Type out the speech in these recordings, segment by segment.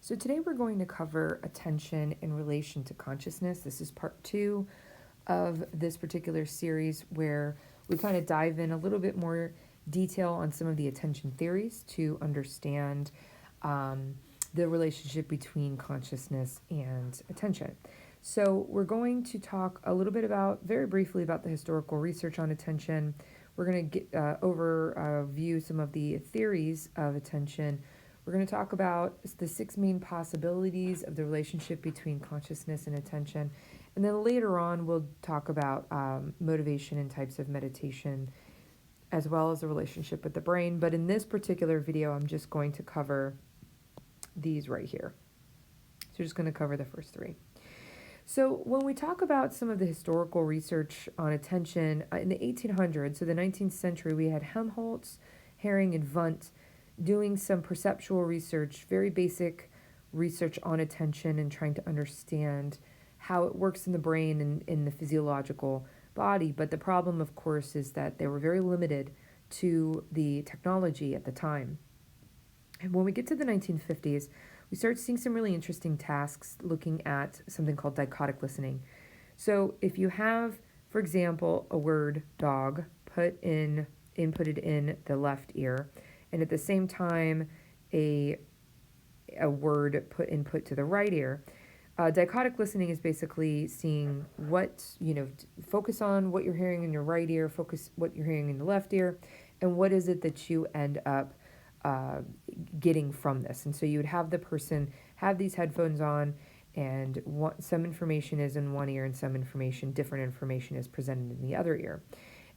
So today we're going to cover attention in relation to consciousness. This is part 2 of this particular series where we kind of dive in a little bit more detail on some of the attention theories to understand the relationship between consciousness and attention. So we're going to talk a little bit about, very briefly, about the historical research on attention. We're going to overview some of the theories of attention. We're going to talk about the 6 main possibilities of the relationship between consciousness and attention. And then later on, we'll talk about motivation and types of meditation, as well as the relationship with the brain. But in this particular video, I'm just going to cover these right here. So we're just going to cover the first 3. So when we talk about some of the historical research on attention, in the 1800s, so the 19th century, we had Helmholtz, Hering, and Wundt doing some perceptual research, very basic research on attention and trying to understand how it works in the brain and in the physiological body. But the problem, of course, is that they were very limited to the technology at the time. And when we get to the 1950s, we start seeing some really interesting tasks looking at something called dichotic listening. So if you have, for example, a word dog inputted in the left ear, and at the same time a word input to the right ear, dichotic listening is basically seeing what, focus on what you're hearing in your right ear, focus what you're hearing in the left ear, and what is it that you end up getting from this. And so you would have the person have these headphones on, and some information is in one ear and some different information is presented in the other ear.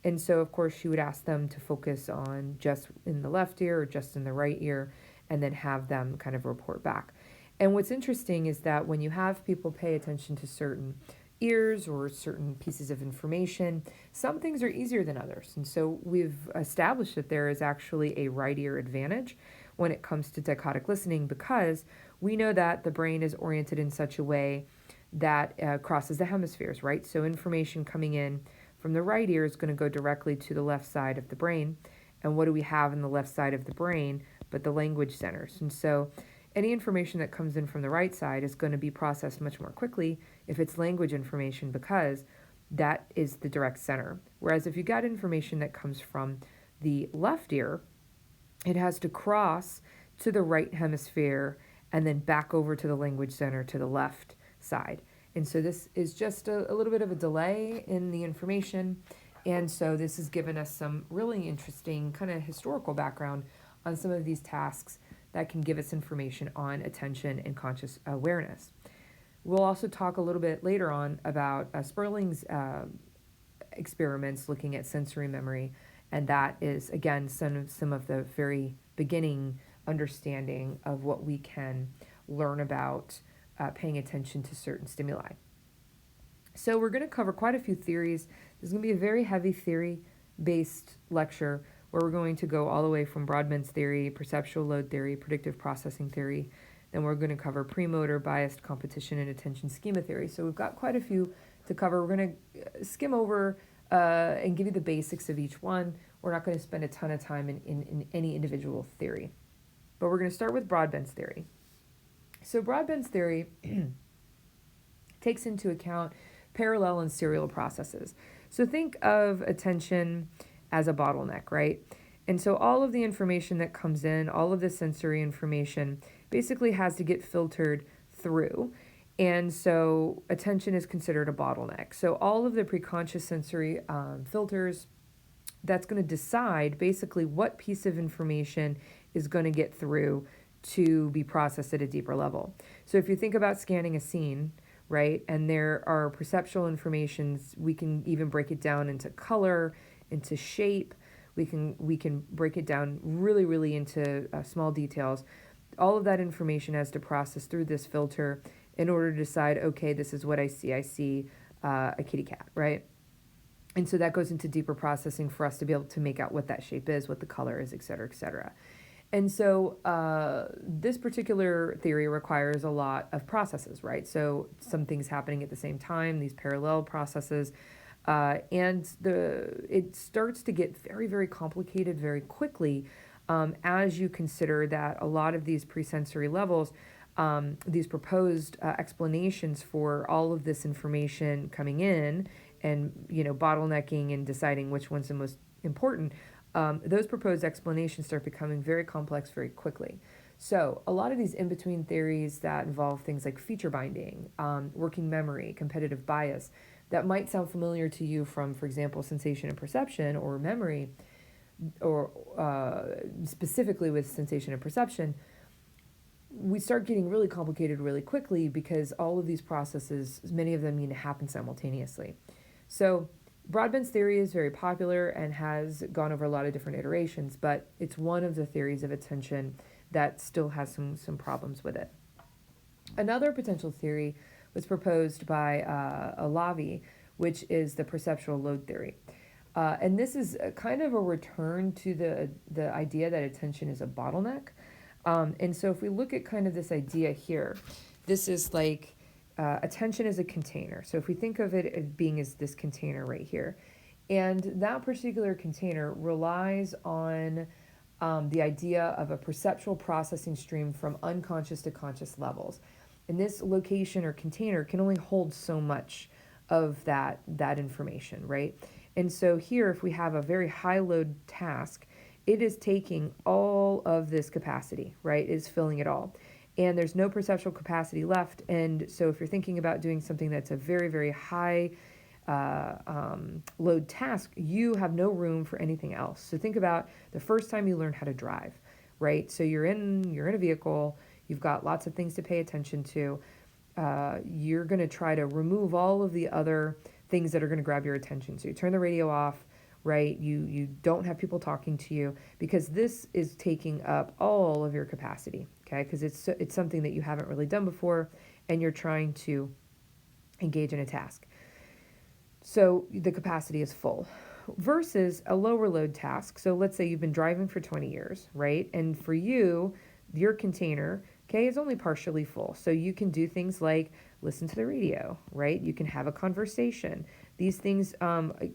And so, of course, you would ask them to focus on just in the left ear or just in the right ear, and then have them kind of report back. And what's interesting is that when you have people pay attention to certain ears or certain pieces of information, some things are easier than others. And so we've established that there is actually a right ear advantage when it comes to dichotic listening, because we know that the brain is oriented in such a way that crosses the hemispheres, right? So information coming in from the right ear is going to go directly to the left side of the brain. And what do we have in the left side of the brain but the language centers? And so any information that comes in from the right side is going to be processed much more quickly if it's language information, because that is the direct center. Whereas if you got information that comes from the left ear, it has to cross to the right hemisphere and then back over to the language center to the left side. And so this is just a little bit of a delay in the information. And so this has given us some really interesting kind of historical background on some of these tasks that can give us information on attention and conscious awareness. We'll also talk a little bit later on about Sperling's experiments looking at sensory memory. And that is, again, some of the very beginning understanding of what we can learn about paying attention to certain stimuli. So we're going to cover quite a few theories. This is going to be a very heavy theory-based lecture where we're going to go all the way from Brodmann's theory, perceptual load theory, predictive processing theory. Then we're going to cover premotor, biased competition, and attention schema theory. So we've got quite a few to cover. We're going to skim over and give you the basics of each one. We're not going to spend a ton of time in any individual theory. But we're going to start with Brodmann's theory. So Brodmann's theory takes into account parallel and serial processes. So think of attention as a bottleneck, right? And so all of the information that comes in, all of the sensory information, basically has to get filtered through. And so attention is considered a bottleneck. So all of the preconscious sensory filters, that's going to decide basically what piece of information is going to get through to be processed at a deeper level. So if you think about scanning a scene, right, and there are perceptual informations, we can even break it down into color, into shape. We can break it down really, really into small details. All of that information has to process through this filter in order to decide, okay, this is what I see. I see a kitty cat, right? And so that goes into deeper processing for us to be able to make out what that shape is, what the color is, et cetera, et cetera. And so this particular theory requires a lot of processes, right? So some things happening at the same time, these parallel processes, and it starts to get very, very complicated very quickly as you consider that a lot of these presensory levels these proposed explanations for all of this information coming in, and bottlenecking and deciding which one's the most important, those proposed explanations start becoming very complex very quickly. So a lot of these in-between theories that involve things like feature binding, working memory, competitive bias, that might sound familiar to you from, for example, sensation and perception or memory, or specifically with sensation and perception, we start getting really complicated really quickly because all of these processes, many of them need to happen simultaneously. So Broadbent's theory is very popular and has gone over a lot of different iterations, but it's one of the theories of attention that still has some problems with it. Another potential theory was proposed by Alavi, which is the perceptual load theory. And this is kind of a return to the idea that attention is a bottleneck. And so if we look at kind of this idea here, this is like attention is a container. So if we think of it as being as this container right here, and that particular container relies on the idea of a perceptual processing stream from unconscious to conscious levels. And this location or container can only hold so much of that information, right? And so here, if we have a very high load task, it is taking all of this capacity, right? It is filling it all. And there's no perceptual capacity left. And so if you're thinking about doing something that's a very, very high load task, you have no room for anything else. So think about the first time you learn how to drive, right? So you're in a vehicle, you've got lots of things to pay attention to. You're going to try to remove all of the other things that are going to grab your attention. So you turn the radio off, right? You don't have people talking to you because this is taking up all of your capacity, okay? Because it's something that you haven't really done before, and you're trying to engage in a task. So the capacity is full versus a lower load task. So let's say you've been driving for 20 years, right? And for you, your container, okay, is only partially full. So you can do things like listen to the radio, right? You can have a conversation. These things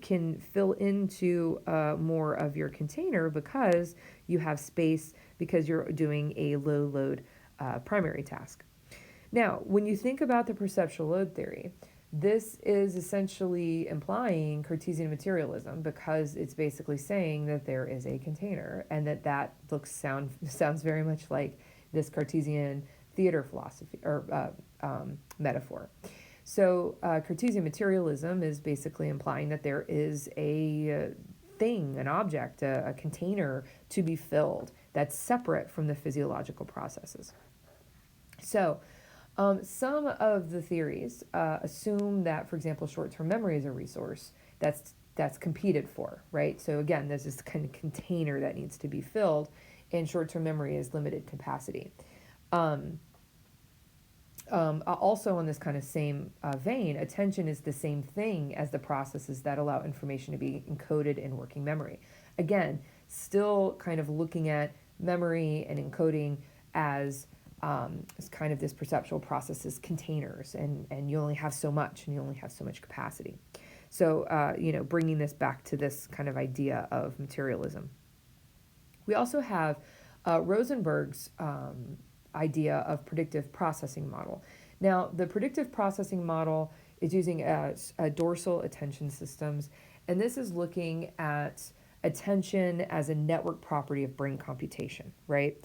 can fill into more of your container because you have space, because you're doing a low load primary task. Now, when you think about the perceptual load theory, this is essentially implying Cartesian materialism because it's basically saying that there is a container, and that sounds very much like this Cartesian theater philosophy or metaphor. So Cartesian materialism is basically implying that there is a thing, an object, a container to be filled that's separate from the physiological processes. So some of the theories assume that, for example, short-term memory is a resource that's competed for, right? So again, there's this kind of container that needs to be filled, and short-term memory is limited capacity. Also on this kind of same vein, attention is the same thing as the processes that allow information to be encoded in working memory. Again, still kind of looking at memory and encoding as kind of this perceptual processes containers, and you only have so much, and you only have so much capacity. So, bringing this back to this kind of idea of materialism. We also have Rosenberg's idea of predictive processing model. Now, the predictive processing model is using a dorsal attention systems, and this is looking at attention as a network property of brain computation, right?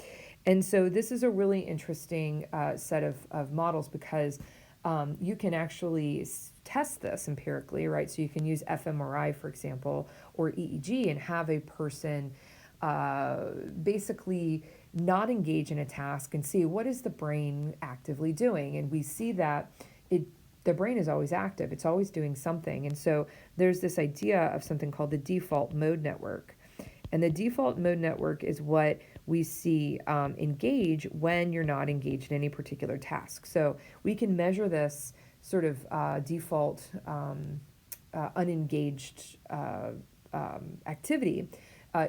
And so this is a really interesting set of models because you can actually test this empirically, right? So you can use fMRI, for example, or EEG, and have a person basically not engage in a task and see what is the brain actively doing. And we see that the brain is always active. It's always doing something. And so there's this idea of something called the default mode network. And the default mode network is what we see engage when you're not engaged in any particular task. So we can measure this sort of default unengaged activity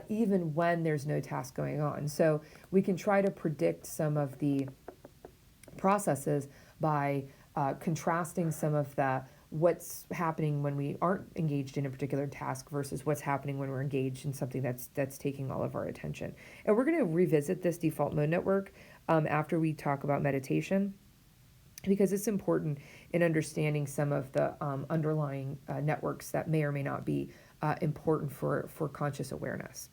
even when there's no task going on. So we can try to predict some of the processes by contrasting some of the what's happening when we aren't engaged in a particular task versus what's happening when we're engaged in something that's taking all of our attention. And we're going to revisit this default mode network after we talk about meditation, because it's important in understanding some of the underlying networks that may or may not be important for conscious awareness.